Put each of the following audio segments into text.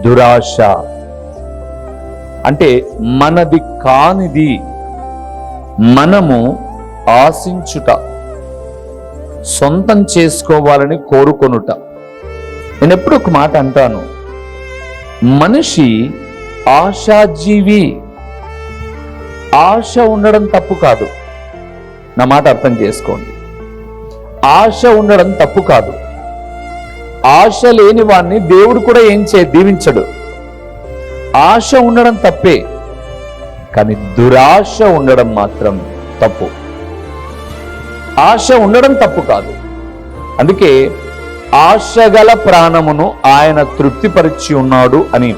దురాశ అంటే మనది కానిది మనము ఆశించుట, సొంతం చేసుకోవాలని కోరుకొనుట. నేను ఎప్పుడు ఒక మాట అంటాను, మనిషి ఆశాజీవి. ఆశ ఉండడం తప్పు కాదు, నా మాట అర్థం చేసుకోండి. ఆశ ఉండడం తప్పు కాదు. ఆశ లేని వాడిని దేవుడు కూడా దీవించడు. ఆశ ఉండడం తప్పే, కానీ దురాశ ఉండడం మాత్రం తప్పు. ఆశ ఉండడం తప్పు కాదు. అందుకే ఆశగల ప్రాణమును ఆయన తృప్తిపరిచి ఉన్నాడు అని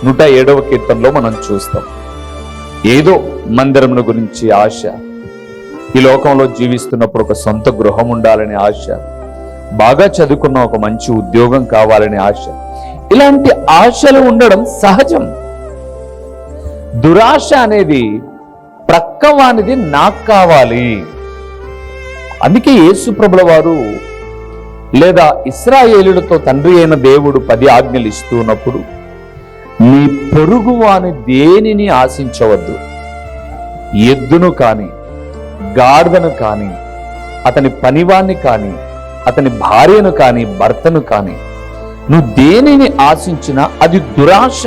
107వ కీర్తనలో మనం చూస్తాం. ఏదో మందిరమును గురించి ఆశ, ఈ లోకంలో జీవిస్తున్నప్పుడు ఒక సొంత గృహం ఉండాలనే ఆశ, బాగా చదువుకున్న ఒక మంచి ఉద్యోగం కావాలనే ఆశ, ఇలాంటి ఆశలు ఉండడం సహజం. దురాశ అనేది ప్రక్కవానిది నాకు కావాలి. అందుకే యేసు ప్రభుల వారు లేదా ఇశ్రాయేలులతో తండ్రి అయిన దేవుడు 10 ఆజ్ఞలు ఇస్తూ ఉన్నప్పుడు, నీ పొరుగు వాని దేనిని ఆశించవద్దు. ఎద్దును కాని, గాడిదను కాని, అతని పనివాణ్ణి కాని, అతని భార్యను కాని, భర్తను కాని, నువ్వు దేనిని ఆశించినా అది దురాశ.